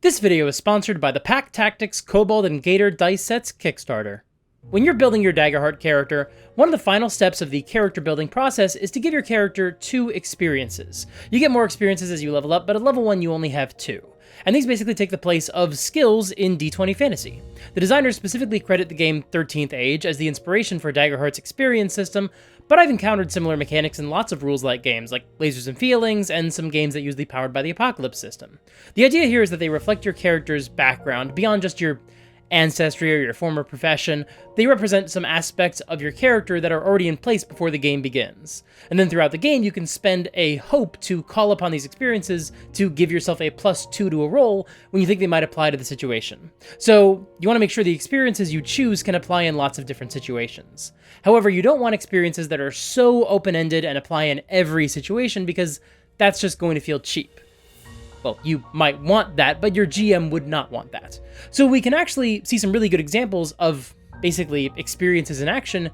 This video is sponsored by the Pack Tactics Kobold and Gator Dice Sets Kickstarter. When you're building your Daggerheart character, one of the final steps of the character building process is to give your character 2 experiences. You get more experiences as you level up, but at level 1 you only have 2. And these basically take the place of skills in D20 Fantasy. The designers specifically credit the game 13th Age as the inspiration for Daggerheart's experience system, but I've encountered similar mechanics in lots of rules-like games, like Lasers and Feelings, and some games that use the Powered by the Apocalypse system. The idea here is that they reflect your character's background beyond just your ancestry or your former profession. They represent some aspects of your character that are already in place before the game begins. And then throughout the game, you can spend a hope to call upon these experiences to give yourself a +2 to a roll when you think they might apply to the situation. So you want to make sure the experiences you choose can apply in lots of different situations. However, you don't want experiences that are so open-ended and apply in every situation, because that's just going to feel cheap. Well, you might want that, but your GM would not want that. So we can actually see some really good examples of basically experiences in action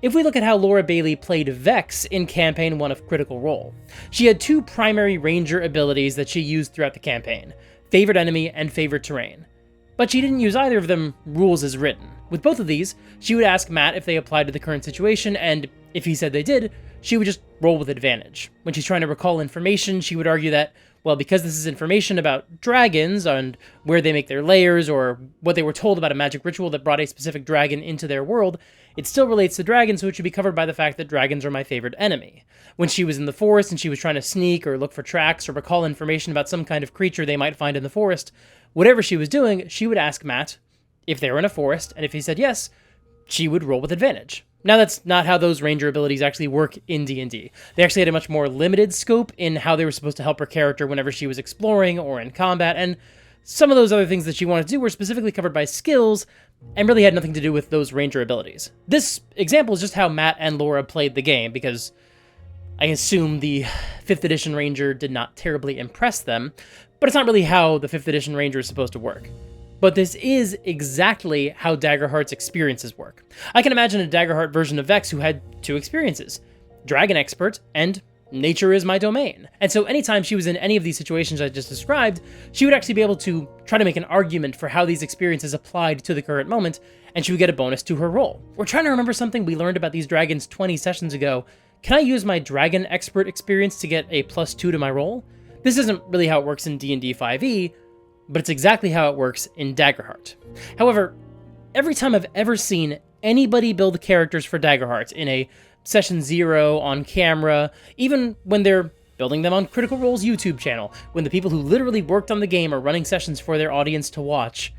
if we look at how Laura Bailey played Vex in Campaign 1 of Critical Role. She had 2 primary ranger abilities that she used throughout the campaign: Favored Enemy and Favored Terrain. But she didn't use either of them rules as written. With both of these, she would ask Matt if they applied to the current situation, and if he said they did, she would just roll with advantage. When she's trying to recall information, she would argue that, well, because this is information about dragons and where they make their lairs or what they were told about a magic ritual that brought a specific dragon into their world, it still relates to dragons, so it should be covered by the fact that dragons are my favorite enemy. When she was in the forest and she was trying to sneak or look for tracks or recall information about some kind of creature they might find in the forest, whatever she was doing, she would ask Matt if they were in a forest, and if he said yes, she would roll with advantage. Now, that's not how those ranger abilities actually work in D&D. They actually had a much more limited scope in how they were supposed to help her character whenever she was exploring or in combat, and some of those other things that she wanted to do were specifically covered by skills and really had nothing to do with those ranger abilities. This example is just how Matt and Laura played the game, because I assume the 5th edition ranger did not terribly impress them, but it's not really how the 5th edition ranger is supposed to work. But this is exactly how Daggerheart's experiences work. I can imagine a Daggerheart version of Vex who had 2 experiences: Dragon Expert and Nature is my domain. And so anytime she was in any of these situations I just described, she would actually be able to try to make an argument for how these experiences applied to the current moment, and she would get a bonus to her roll. We're trying to remember something we learned about these dragons 20 sessions ago. Can I use my Dragon Expert experience to get a +2 to my roll? This isn't really how it works in D&D 5e, but it's exactly how it works in Daggerheart. However, every time I've ever seen anybody build characters for Daggerheart in a Session 0, on camera, even when they're building them on Critical Role's YouTube channel, when the people who literally worked on the game are running sessions for their audience to watch,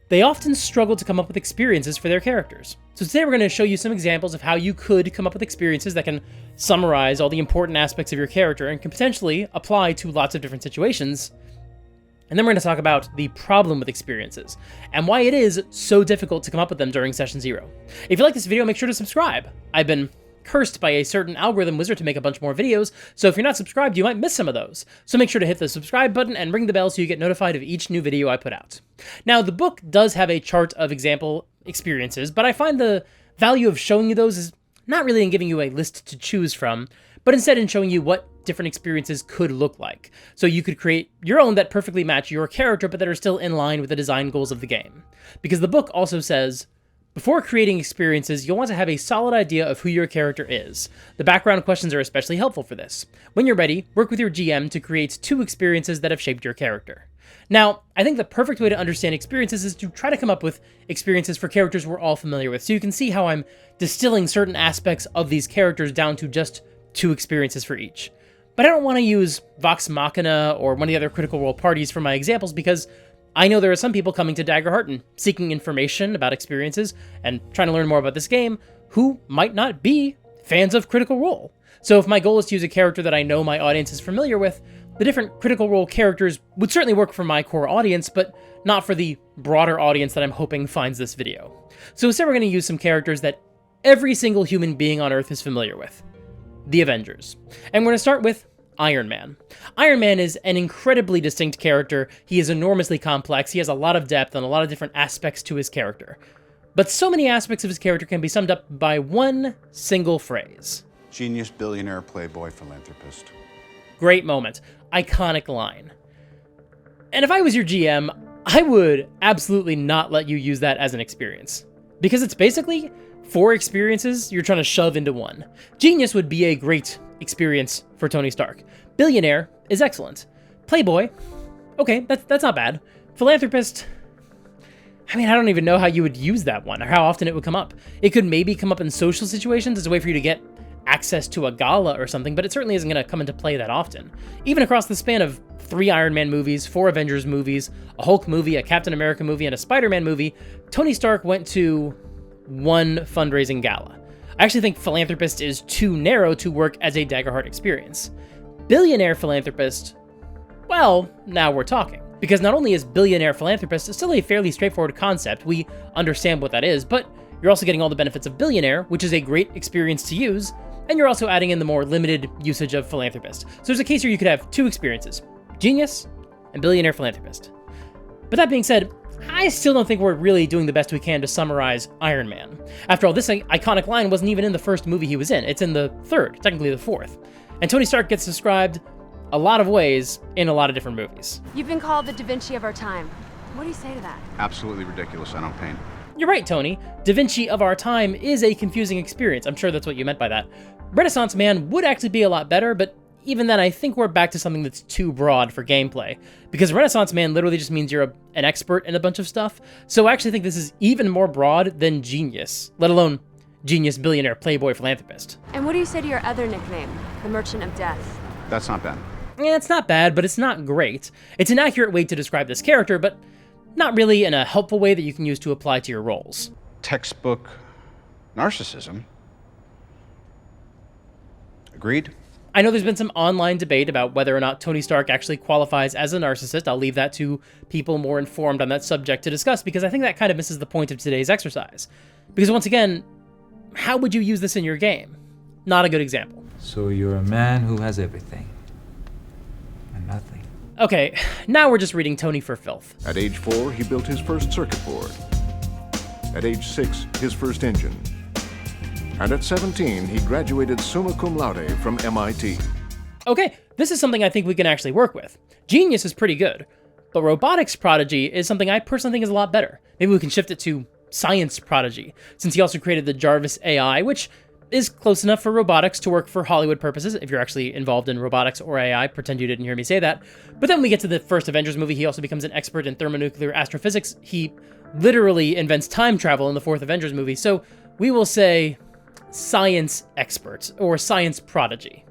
they often struggle to come up with experiences for their characters. So today we're going to show you some examples of how you could come up with experiences that can summarize all the important aspects of your character and can potentially apply to lots of different situations. And then we're going to talk about the problem with experiences, and why it is so difficult to come up with them during Session 0. If you like this video, make sure to subscribe. I've been cursed by a certain algorithm wizard to make a bunch more videos, so if you're not subscribed, you might miss some of those. So make sure to hit the subscribe button and ring the bell so you get notified of each new video I put out. Now, the book does have a chart of example experiences, but I find the value of showing you those is not really in giving you a list to choose from, but instead in showing you what different experiences could look like. So you could create your own that perfectly match your character, but that are still in line with the design goals of the game. Because the book also says, before creating experiences, you'll want to have a solid idea of who your character is. The background questions are especially helpful for this. When you're ready, work with your GM to create 2 experiences that have shaped your character. Now, I think the perfect way to understand experiences is to try to come up with experiences for characters we're all familiar with, so you can see how I'm distilling certain aspects of these characters down to just 2 experiences for each. But I don't want to use Vox Machina or one of the other Critical Role parties for my examples, because I know there are some people coming to Daggerheart and seeking information about experiences and trying to learn more about this game who might not be fans of Critical Role. So if my goal is to use a character that I know my audience is familiar with, the different Critical Role characters would certainly work for my core audience, but not for the broader audience that I'm hoping finds this video. So instead we're going to use some characters that every single human being on Earth is familiar with: the Avengers. And we're going to start with Iron Man. Iron Man is an incredibly distinct character. He is enormously complex. He has a lot of depth and a lot of different aspects to his character. But so many aspects of his character can be summed up by one single phrase: genius, billionaire, playboy, philanthropist. Great moment. Iconic line. And if I was your GM, I would absolutely not let you use that as an experience. Because it's basically 4 experiences you're trying to shove into one. Genius would be a great experience for Tony Stark. Billionaire is excellent. Playboy, okay, that's not bad. Philanthropist, I mean, I don't even know how you would use that one or how often it would come up. It could maybe come up in social situations as a way for you to get access to a gala or something, but it certainly isn't going to come into play that often. Even across the span of 3 Iron Man movies, 4 Avengers movies, a Hulk movie, a Captain America movie, and a Spider-Man movie, Tony Stark went to 1 fundraising gala. I actually think Philanthropist is too narrow to work as a Daggerheart experience. Billionaire Philanthropist, well, now we're talking. Because not only is Billionaire Philanthropist still a fairly straightforward concept, we understand what that is, but you're also getting all the benefits of Billionaire, which is a great experience to use, and you're also adding in the more limited usage of Philanthropist. So there's a case where you could have 2 experiences, Genius and Billionaire Philanthropist. But that being said, I still don't think we're really doing the best we can to summarize Iron Man. After all, this iconic line wasn't even in the first movie he was in, it's in the 3rd, technically the 4th. And Tony Stark gets described a lot of ways in a lot of different movies. You've been called the Da Vinci of our time. What do you say to that? Absolutely ridiculous. I don't paint. You're right, Tony. Da Vinci of our time is a confusing experience. I'm sure that's what you meant by that. Renaissance Man would actually be a lot better, but even then I think we're back to something that's too broad for gameplay. Because Renaissance Man literally just means you're an expert in a bunch of stuff. So I actually think this is even more broad than Genius, let alone Genius, Billionaire, Playboy, Philanthropist. And what do you say to your other nickname, the Merchant of Death? That's not bad. Yeah, it's not bad, but it's not great. It's an accurate way to describe this character, but not really in a helpful way that you can use to apply to your roles. Textbook narcissism. Agreed? I know there's been some online debate about whether or not Tony Stark actually qualifies as a narcissist. I'll leave that to people more informed on that subject to discuss, because I think that kind of misses the point of today's exercise. Because once again, how would you use this in your game? Not a good example. So you're a man who has everything. And nothing. Okay, now we're just reading Tony for filth. At age 4, he built his first circuit board. At age 6, his first engine. And at 17, he graduated summa cum laude from MIT. Okay, this is something I think we can actually work with. Genius is pretty good, but robotics prodigy is something I personally think is a lot better. Maybe we can shift it to science prodigy, since he also created the Jarvis AI, which is close enough for robotics to work for Hollywood purposes. If you're actually involved in robotics or AI, pretend you didn't hear me say that. But then when we get to the first Avengers movie, he also becomes an expert in thermonuclear astrophysics. He literally invents time travel in the 4th Avengers movie, so we will say science expert or science prodigy.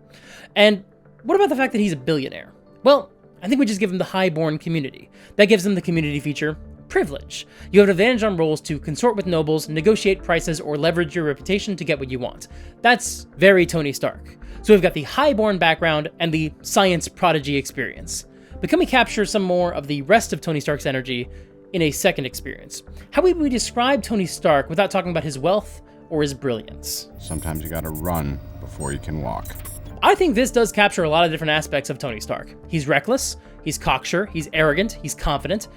And what about the fact that he's a billionaire? Well, I think we just give him the highborn community. That gives him the community feature privilege. You have an advantage on rolls to consort with nobles, negotiate prices, or leverage your reputation to get what you want. That's very Tony Stark. So we've got the highborn background and the science prodigy experience. But can we capture some more of the rest of Tony Stark's energy in a second experience? How would we describe Tony Stark without talking about his wealth or his brilliance? Sometimes you gotta run before you can walk. I think this does capture a lot of different aspects of Tony Stark. He's reckless, he's cocksure, he's arrogant, he's confident,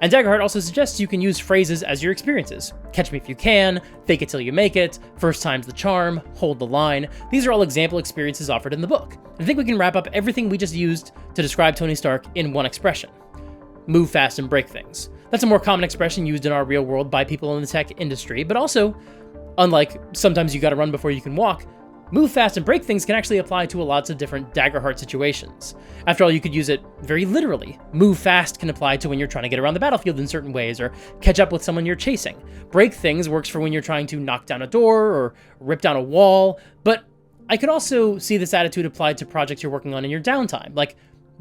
and Daggerheart also suggests you can use phrases as your experiences. Catch me if you can, fake it till you make it, first time's the charm, hold the line. These are all example experiences offered in the book. I think we can wrap up everything we just used to describe Tony Stark in one expression. Move fast and break things. That's a more common expression used in our real world by people in the tech industry, but also, unlike sometimes you gotta run before you can walk, move fast and break things can actually apply to lots of different Daggerheart situations. After all, you could use it very literally. Move fast can apply to when you're trying to get around the battlefield in certain ways, or catch up with someone you're chasing. Break things works for when you're trying to knock down a door or rip down a wall, but I could also see this attitude applied to projects you're working on in your downtime, like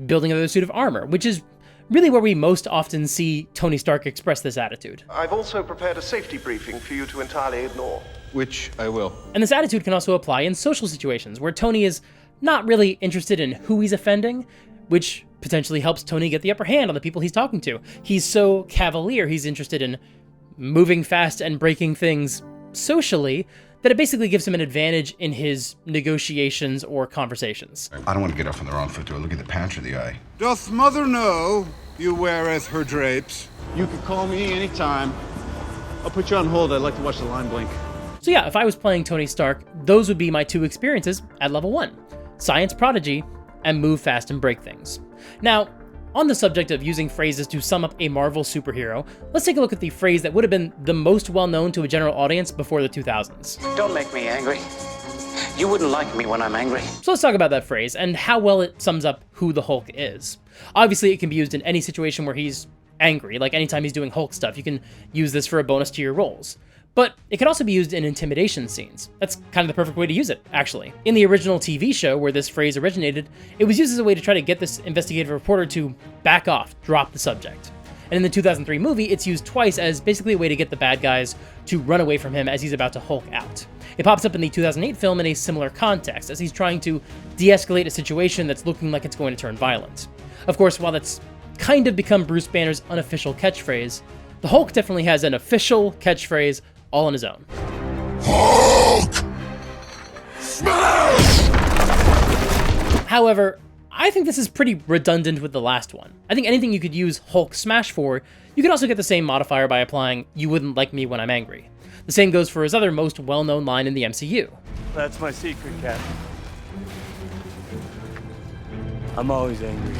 building another suit of armor, which is really where we most often see Tony Stark express this attitude. I've also prepared a safety briefing for you to entirely ignore. Which I will. And this attitude can also apply in social situations, where Tony is not really interested in who he's offending, which potentially helps Tony get the upper hand on the people he's talking to. He's so cavalier, he's interested in moving fast and breaking things socially, that it basically gives him an advantage in his negotiations or conversations. I don't want to get off on the wrong foot, do I? Look at the patch of the eye. Doth mother know you weareth her drapes? You can call me anytime. I'll put you on hold. I'd like to watch the line blink. So yeah, if I was playing Tony Stark, those would be my 2 experiences at level 1. Science Prodigy and Move Fast and Break Things. Now, On the subject of using phrases to sum up a Marvel superhero, let's take a look at the phrase that would have been the most well-known to a general audience before the 2000s. Don't make me angry. You wouldn't like me when I'm angry. So let's talk about that phrase and how well it sums up who the Hulk is. Obviously, it can be used in any situation where he's angry, like anytime he's doing Hulk stuff, you can use this for a bonus to your rolls. But it can also be used in intimidation scenes. That's kind of the perfect way to use it, actually. In the original TV show where this phrase originated, it was used as a way to try to get this investigative reporter to back off, drop the subject. And in the 2003 movie, it's used twice as basically a way to get the bad guys to run away from him as he's about to Hulk out. It pops up in the 2008 film in a similar context, as he's trying to de-escalate a situation that's looking like it's going to turn violent. Of course, while that's kind of become Bruce Banner's unofficial catchphrase, the Hulk definitely has an official catchphrase all on his own. Hulk! Smash! However, I think this is pretty redundant with the last one. I think anything you could use Hulk Smash for, you could also get the same modifier by applying "you wouldn't like me when I'm angry." The same goes for his other most well-known line in the MCU. That's my secret, Captain. I'm always angry.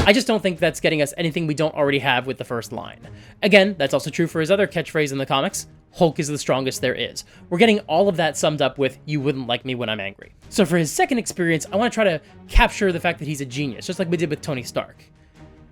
I just don't think that's getting us anything we don't already have with the first line. Again, that's also true for his other catchphrase in the comics, Hulk is the strongest there is. We're getting all of that summed up with "you wouldn't like me when I'm angry." So for his second experience, I want to try to capture the fact that he's a genius, just like we did with Tony Stark.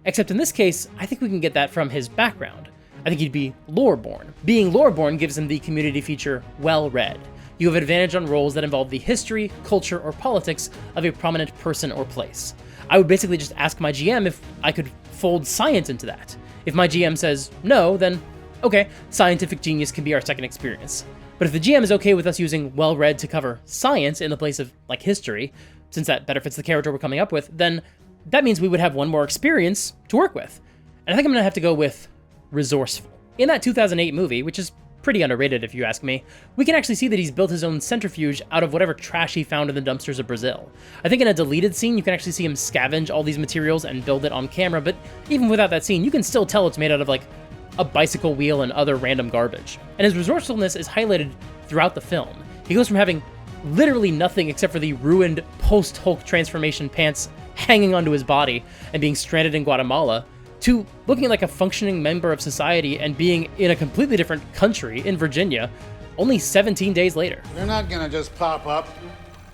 Except in this case, I think we can get that from his background. I think he'd be lore-born. Being lore-born gives him the community feature well-read. You have an advantage on roles that involve the history, culture, or politics of a prominent person or place. I would basically just ask my GM if I could fold science into that. If my GM says no, then okay, scientific genius can be our second experience. But if the GM is okay with us using well-read to cover science in the place of, like, history, since that better fits the character we're coming up with, then that means we would have one more experience to work with. And I think I'm going to have to go with resourceful. In that 2008 movie, which is pretty underrated if you ask me, we can actually see that he's built his own centrifuge out of whatever trash he found in the dumpsters of Brazil. I think in a deleted scene, you can actually see him scavenge all these materials and build it on camera, but even without that scene, you can still tell it's made out of, like, a bicycle wheel and other random garbage. And his resourcefulness is highlighted throughout the film. He goes from having literally nothing except for the ruined post-Hulk transformation pants hanging onto his body and being stranded in Guatemala, to looking like a functioning member of society and being in a completely different country, in Virginia, only 17 days later. They're not gonna just pop up.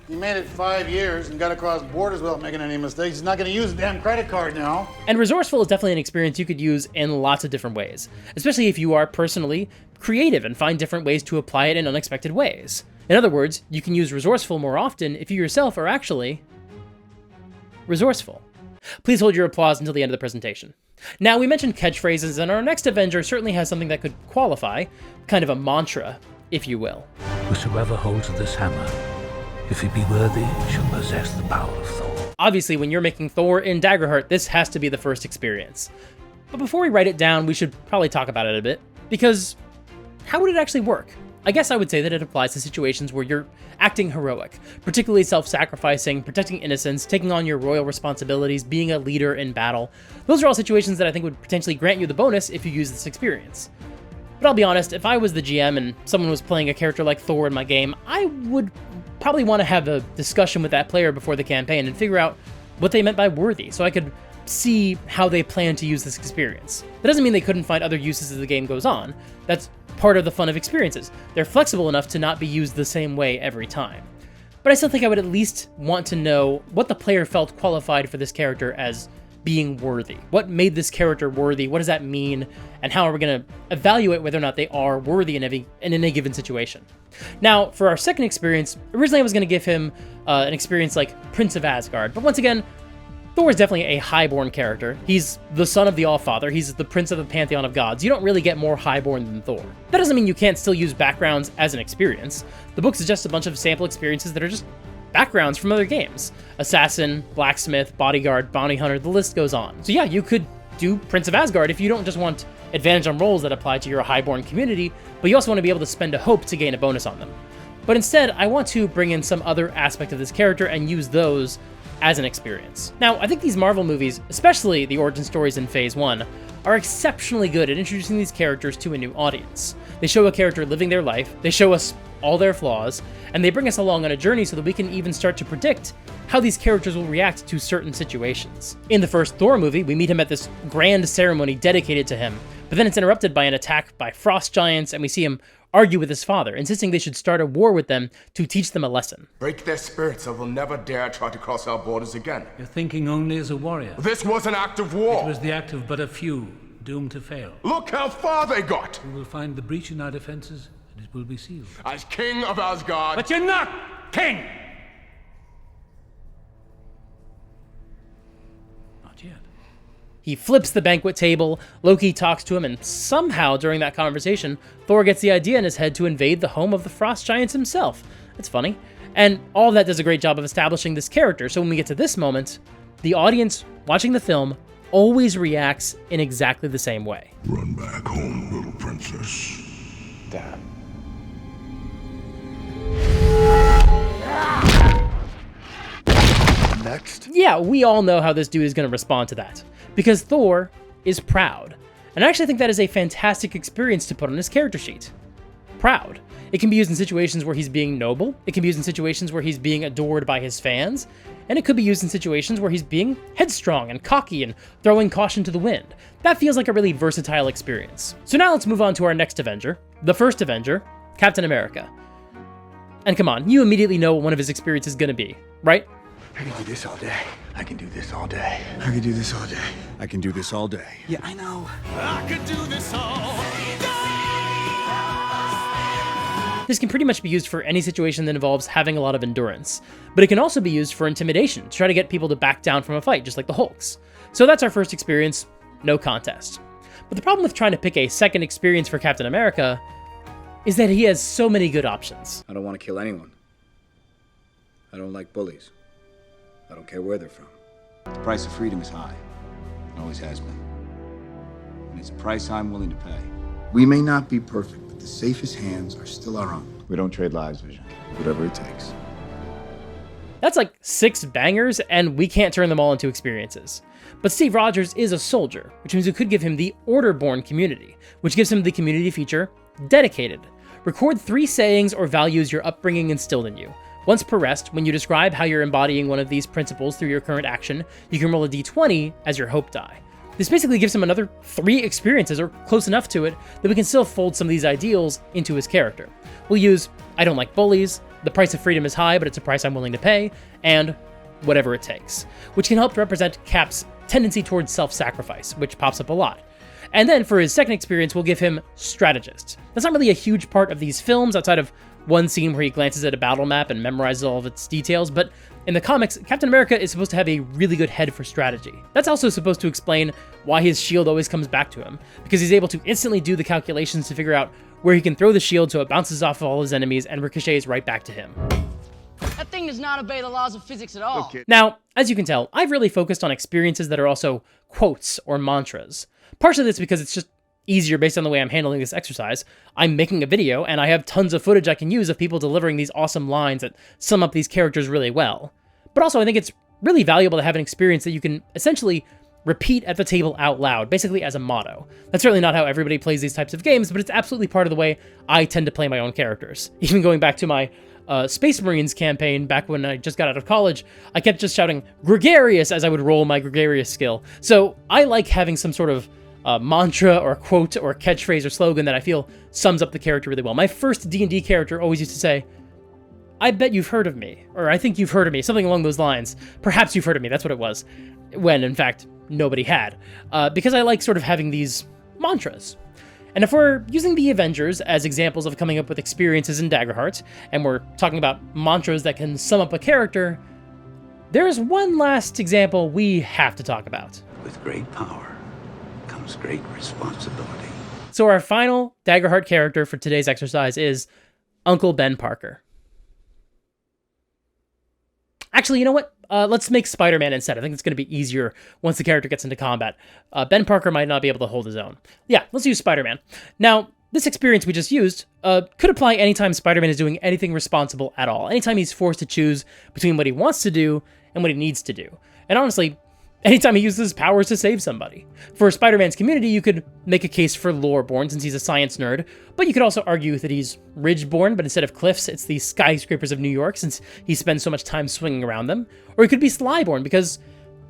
He made it 5 years and got across borders without making any mistakes. He's not gonna use a damn credit card now. And resourceful is definitely an experience you could use in lots of different ways, especially if you are personally creative and find different ways to apply it in unexpected ways. In other words, you can use resourceful more often if you yourself are actually resourceful. Please hold your applause until the end of the presentation. Now, we mentioned catchphrases, and our next Avenger certainly has something that could qualify, kind of a mantra, if you will. Whosoever holds this hammer, if he be worthy, shall possess the power of Thor. Obviously, when you're making Thor in Daggerheart, this has to be the first experience. But before we write it down, we should probably talk about it a bit, because how would it actually work? I guess I would say that it applies to situations where you're acting heroic, particularly self-sacrificing, protecting innocence, taking on your royal responsibilities, being a leader in battle. Those are all situations that I think would potentially grant you the bonus if you use this experience. But I'll be honest, if I was the GM and someone was playing a character like Thor in my game, I would probably want to have a discussion with that player before the campaign and figure out what they meant by worthy, so I could see how they plan to use this experience. That doesn't mean they couldn't find other uses as the game goes on. That's part of the fun of experiences. They're flexible enough to not be used the same way every time. But I still think I would at least want to know what the player felt qualified for this character as being worthy. What made this character worthy? What does that mean? And how are we going to evaluate whether or not they are worthy in any given situation? Now, for our second experience, originally I was going to give him an experience like Prince of Asgard, but once again, Thor is definitely a highborn character. He's the son of the All-Father. He's the prince of the pantheon of gods. You don't really get more highborn than Thor. That doesn't mean you can't still use backgrounds as an experience. The book suggests a bunch of sample experiences that are just backgrounds from other games. Assassin, blacksmith, bodyguard, bounty hunter, the list goes on. So yeah, you could do Prince of Asgard if you don't just want advantage on rolls that apply to your highborn community, but you also want to be able to spend a hope to gain a bonus on them. But instead, I want to bring in some other aspect of this character and use those as an experience. Now, I think these Marvel movies, especially the origin stories in Phase 1, are exceptionally good at introducing these characters to a new audience. They show a character living their life, they show us all their flaws, and they bring us along on a journey so that we can even start to predict how these characters will react to certain situations. In the first Thor movie, we meet him at this grand ceremony dedicated to him, but then it's interrupted by an attack by frost giants, and we see him argue with his father, insisting they should start a war with them to teach them a lesson. Break their spirits or we'll never dare try to cross our borders again. You're thinking only as a warrior. This was an act of war. It was the act of but a few, doomed to fail. Look how far they got. We will find the breach in our defenses, and it will be sealed. As king of Asgard. But you're not king! Not yet. He flips the banquet table, Loki talks to him, and somehow during that conversation, Thor gets the idea in his head to invade the home of the Frost Giants himself. That's funny. And all that does a great job of establishing this character, so when we get to this moment, the audience watching the film always reacts in exactly the same way. Run back home, little princess. Dad. Next. Yeah, we all know how this dude is going to respond to that. Because Thor is proud. And I actually think that is a fantastic experience to put on his character sheet. Proud. It can be used in situations where he's being noble, it can be used in situations where he's being adored by his fans, and it could be used in situations where he's being headstrong and cocky and throwing caution to the wind. That feels like a really versatile experience. So now let's move on to our next Avenger, the first Avenger, Captain America. And come on, you immediately know what one of his experiences is going to be, right? I can do this all day. I can do this all day. I can do this all day. I can do this all day. Yeah, I know. I could do this all day. This can pretty much be used for any situation that involves having a lot of endurance, but it can also be used for intimidation, to try to get people to back down from a fight, just like the Hulks. So that's our first experience, no contest. But the problem with trying to pick a second experience for Captain America is that he has so many good options. I don't want to kill anyone. I don't like bullies. I don't care where they're from. The price of freedom is high. It always has been. And it's a price I'm willing to pay. We may not be perfect, but the safest hands are still our own. We don't trade lives, Vision. Whatever it takes. That's like 6 bangers, and we can't turn them all into experiences. But Steve Rogers is a soldier, which means we could give him the Order-born community, which gives him the community feature, Dedicated. Record 3 sayings or values your upbringing instilled in you. Once per rest, when you describe how you're embodying one of these principles through your current action, you can roll a d20 as your hope die. This basically gives him another 3 experiences, or close enough to it, that we can still fold some of these ideals into his character. We'll use, I don't like bullies, the price of freedom is high, but it's a price I'm willing to pay, and whatever it takes, which can help represent Cap's tendency towards self-sacrifice, which pops up a lot. And then for his second experience, we'll give him Strategist. That's not really a huge part of these films, outside of one scene where he glances at a battle map and memorizes all of its details, but in the comics, Captain America is supposed to have a really good head for strategy. That's also supposed to explain why his shield always comes back to him, because he's able to instantly do the calculations to figure out where he can throw the shield so it bounces off of all his enemies and ricochets right back to him. That thing does not obey the laws of physics at all. Okay. Now, as you can tell, I've really focused on experiences that are also quotes or mantras. Partially that's because it's just easier based on the way I'm handling this exercise. I'm making a video, and I have tons of footage I can use of people delivering these awesome lines that sum up these characters really well. But also, I think it's really valuable to have an experience that you can essentially repeat at the table out loud, basically as a motto. That's certainly not how everybody plays these types of games, but it's absolutely part of the way I tend to play my own characters. Even going back to my Space Marines campaign back when I just got out of college, I kept just shouting gregarious as I would roll my gregarious skill. So I like having some sort of mantra or quote or catchphrase or slogan that I feel sums up the character really well. My first D&D character always used to say, I bet you've heard of me, or I think you've heard of me, something along those lines. Perhaps you've heard of me, that's what it was. When, in fact, nobody had. Because I like sort of having these mantras. And if we're using the Avengers as examples of coming up with experiences in Daggerheart, and we're talking about mantras that can sum up a character, there's one last example we have to talk about. With great power comes great responsibility. So our final Daggerheart character for today's exercise is Uncle Ben Parker. Actually, you know what? Let's make Spider-Man instead. I think it's going to be easier once the character gets into combat. Ben Parker might not be able to hold his own. Yeah, let's use Spider-Man. Now, this experience we just used could apply anytime Spider-Man is doing anything responsible at all. Anytime he's forced to choose between what he wants to do and what he needs to do. And honestly, anytime he uses his powers to save somebody. For Spider-Man's community, you could make a case for lore-born since he's a science nerd, but you could also argue that he's ridge-born, but instead of cliffs, it's the skyscrapers of New York since he spends so much time swinging around them. Or he could be Sly-born because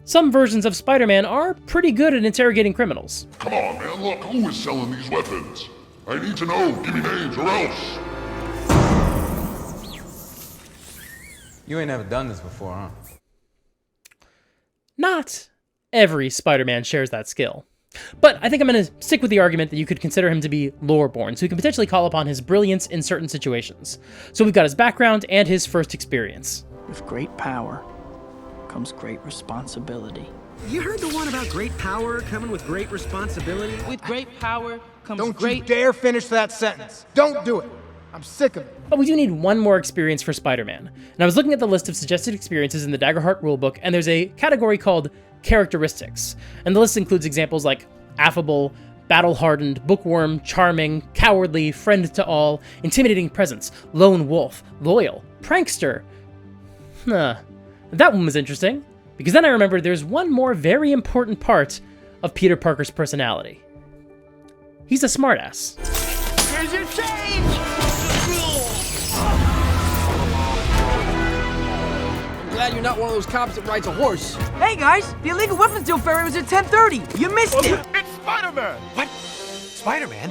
some versions of Spider-Man are pretty good at interrogating criminals. Come on, man, look, who is selling these weapons? I need to know, give me names or else. You ain't never done this before, huh? Not every Spider-Man shares that skill. But I think I'm going to stick with the argument that you could consider him to be lore-born, so you can potentially call upon his brilliance in certain situations. So we've got his background and his first experience. With great power comes great responsibility. You heard the one about great power coming with great responsibility? With great power comes Don't great... you dare finish that sentence. Don't do it. I'm sick of it. But we do need one more experience for Spider-Man. And I was looking at the list of suggested experiences in the Daggerheart rulebook, and there's a category called characteristics. And the list includes examples like affable, battle-hardened, bookworm, charming, cowardly, friend to all, intimidating presence, lone wolf, loyal, prankster. That one was interesting, because then I remembered there's one more very important part of Peter Parker's personality. He's a smartass. Here's your change! Glad you're not one of those cops that rides a horse. Hey guys, the illegal weapons deal ferry was at 10:30. You missed it. It's Spider-Man! What? Spider-Man?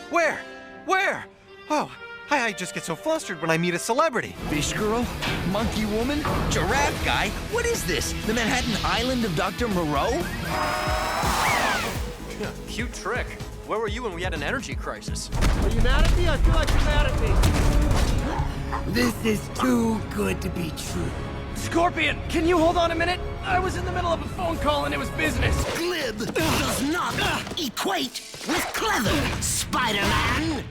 Where? Where? Oh, I just get so flustered when I meet a celebrity. Fish girl? Monkey woman? Giraffe guy? What is this? The Manhattan Island of Dr. Moreau? Yeah, cute trick. Where were you when we had an energy crisis? Are you mad at me? I feel like you're mad at me. This is too good to be true. Scorpion, can you hold on a minute? I was in the middle of a phone call and it was business. Glib does not equate with clever, Spider-Man.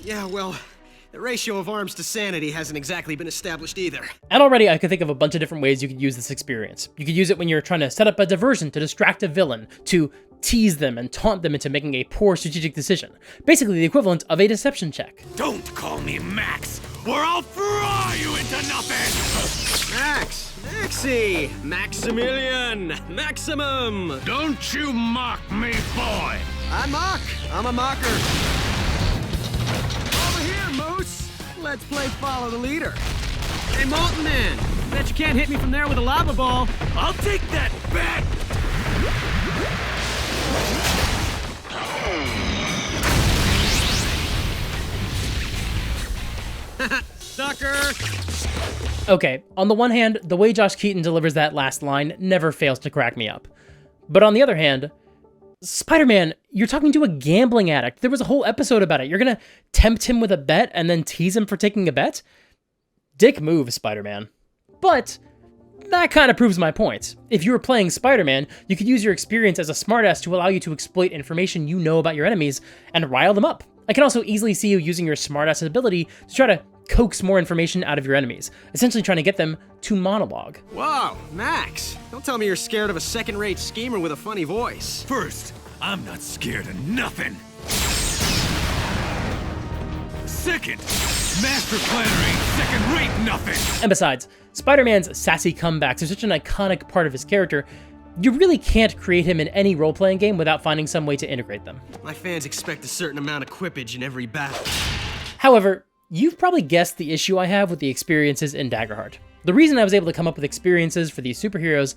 Yeah, well, the ratio of arms to sanity hasn't exactly been established either. And already I could think of a bunch of different ways you could use this experience. You could use it when you're trying to set up a diversion to distract a villain, to tease them and taunt them into making a poor strategic decision. Basically the equivalent of a deception check. Don't call me Max, or I'll fry you into nothing! Max! Maxie! Maximilian! Maximum! Don't you mock me, boy! I mock! I'm a mocker! Over here, Moose! Let's play follow the leader. Hey, Molten Man! Bet you can't hit me from there with a lava ball. I'll take that back! Sucker! Okay, on the one hand, the way Josh Keaton delivers that last line never fails to crack me up. But on the other hand, Spider-Man, you're talking to a gambling addict. There was a whole episode about it. You're gonna tempt him with a bet and then tease him for taking a bet? Dick move, Spider-Man. But that kind of proves my point. If you were playing Spider-Man, you could use your experience as a smartass to allow you to exploit information you know about your enemies and rile them up. I can also easily see you using your smartass ability to try to coax more information out of your enemies, essentially trying to get them to monologue. Whoa, Max! Don't tell me you're scared of a second-rate schemer with a funny voice. First, I'm not scared of nothing. Second, Master Planner ain't second-rate nothing. And besides, Spider-Man's sassy comebacks are such an iconic part of his character, you really can't create him in any role-playing game without finding some way to integrate them. My fans expect a certain amount of quippage in every battle. However, you've probably guessed the issue I have with the experiences in Daggerheart. The reason I was able to come up with experiences for these superheroes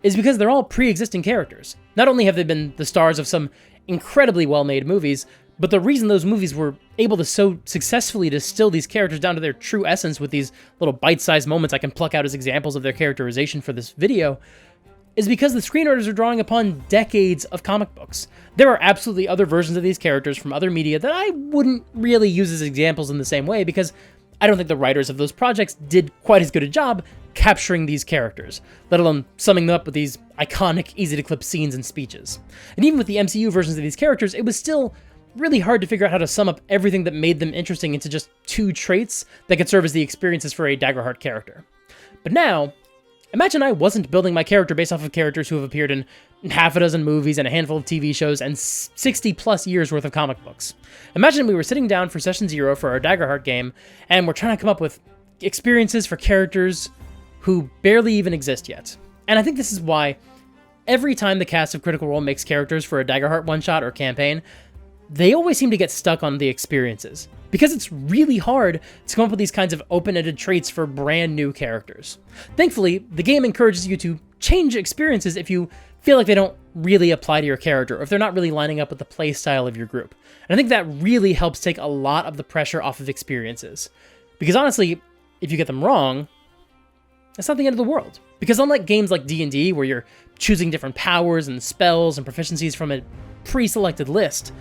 is because they're all pre-existing characters. Not only have they been the stars of some incredibly well-made movies, but the reason those movies were able to so successfully distill these characters down to their true essence with these little bite-sized moments I can pluck out as examples of their characterization for this video is because the screenwriters are drawing upon decades of comic books. There are absolutely other versions of these characters from other media that I wouldn't really use as examples in the same way because I don't think the writers of those projects did quite as good a job capturing these characters, let alone summing them up with these iconic, easy-to-clip scenes and speeches. And even with the MCU versions of these characters, it was still really hard to figure out how to sum up everything that made them interesting into just 2 traits that could serve as the experiences for a Daggerheart character. But now, imagine I wasn't building my character based off of characters who have appeared in half a dozen movies and a handful of TV shows and 60 plus years worth of comic books. Imagine we were sitting down for Session 0 for our Daggerheart game, and we're trying to come up with experiences for characters who barely even exist yet. And I think this is why every time the cast of Critical Role makes characters for a Daggerheart one-shot or campaign, they always seem to get stuck on the experiences, because it's really hard to come up with these kinds of open-ended traits for brand new characters. Thankfully, the game encourages you to change experiences if you feel like they don't really apply to your character, or if they're not really lining up with the play style of your group. And I think that really helps take a lot of the pressure off of experiences. Because honestly, if you get them wrong, it's not the end of the world. Because unlike games like D&D, where you're choosing different powers and spells and proficiencies from a pre-selected list,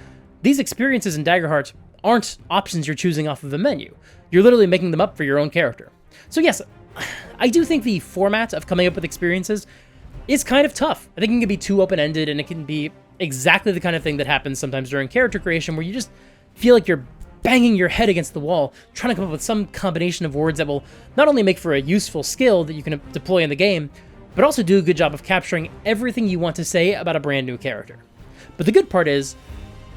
these experiences in Daggerheart aren't options you're choosing off of the menu. You're literally making them up for your own character. So yes, I do think the format of coming up with experiences is kind of tough. I think it can be too open-ended, and it can be exactly the kind of thing that happens sometimes during character creation, where you just feel like you're banging your head against the wall, trying to come up with some combination of words that will not only make for a useful skill that you can deploy in the game, but also do a good job of capturing everything you want to say about a brand new character. But the good part is,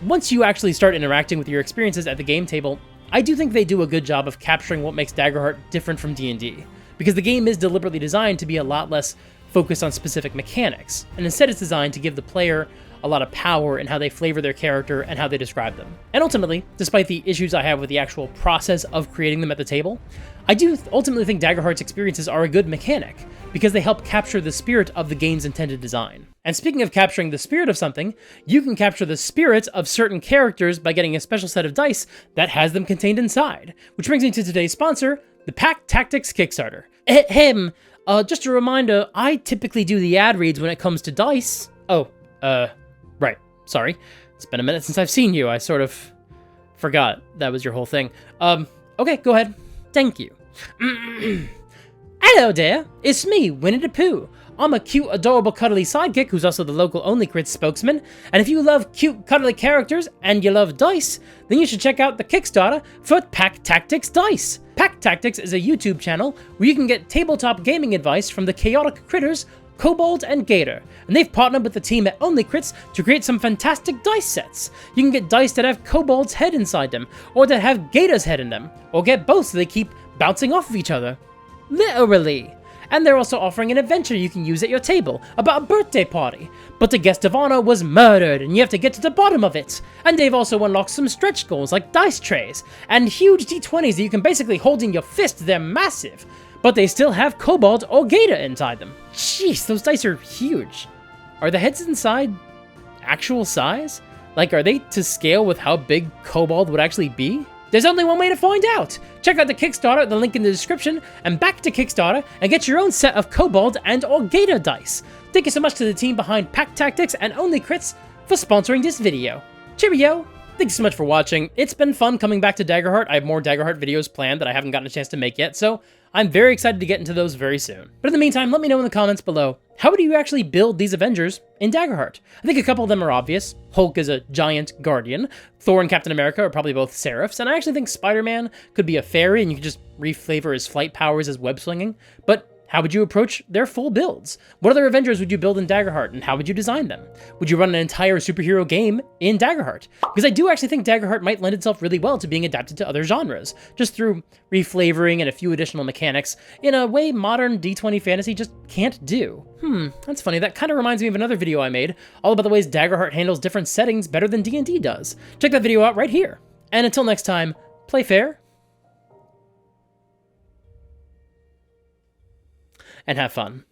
once you actually start interacting with your experiences at the game table, I do think they do a good job of capturing what makes Daggerheart different from D&D, because the game is deliberately designed to be a lot less focused on specific mechanics, and instead it's designed to give the player a lot of power in how they flavor their character and how they describe them. And ultimately, despite the issues I have with the actual process of creating them at the table, I do ultimately think Daggerheart's experiences are a good mechanic, because they help capture the spirit of the game's intended design. And speaking of capturing the spirit of something, you can capture the spirit of certain characters by getting a special set of dice that has them contained inside. Which brings me to today's sponsor, the Pack Tactics Kickstarter. Just a reminder, I typically do the ad reads when it comes to dice. Right, sorry. It's been a minute since I've seen you. I sort of forgot that was your whole thing. Okay, go ahead. Thank you. Hello there, it's me, Winnie the Pooh. I'm a cute, adorable, cuddly sidekick who's also the local Only Crits spokesman, and if you love cute, cuddly characters and you love dice, then you should check out the Kickstarter for Pack Tactics Dice. Pack Tactics is a YouTube channel where you can get tabletop gaming advice from the chaotic critters Kobold and Gator, and they've partnered with the team at Only Crits to create some fantastic dice sets. You can get dice that have Kobold's head inside them, or that have Gator's head in them, or get both so they keep bouncing off of each other. Literally. And they're also offering an adventure you can use at your table about a birthday party, but the guest of honor was murdered and you have to get to the bottom of it. And they've also unlocked some stretch goals like dice trays, and huge D20s that you can basically hold in your fist. They're massive, but they still have Kobold or Gator inside them. Jeez, those dice are huge. Are the heads inside actual size? Like, are they to scale with how big Kobold would actually be? There's only one way to find out. Check out the Kickstarter, the link in the description, and back to Kickstarter and get your own set of Kobold and or Gator dice. Thank you so much to the team behind Pack Tactics and Only Crits for sponsoring this video. Cheerio! Thanks so much for watching. It's been fun coming back to Daggerheart. I have more Daggerheart videos planned that I haven't gotten a chance to make yet, so I'm very excited to get into those very soon. But in the meantime, let me know in the comments below, how would you actually build these Avengers in Daggerheart? I think a couple of them are obvious. Hulk is a giant guardian. Thor and Captain America are probably both seraphs, and I actually think Spider-Man could be a fairy and you could just reflavor his flight powers as web slinging. But how would you approach their full builds? What other Avengers would you build in Daggerheart, and how would you design them? Would you run an entire superhero game in Daggerheart? Because I do actually think Daggerheart might lend itself really well to being adapted to other genres, just through reflavoring and a few additional mechanics in a way modern D20 fantasy just can't do. That's funny. That kind of reminds me of another video I made, all about the ways Daggerheart handles different settings better than D&D does. Check that video out right here. And until next time, play fair, and have fun.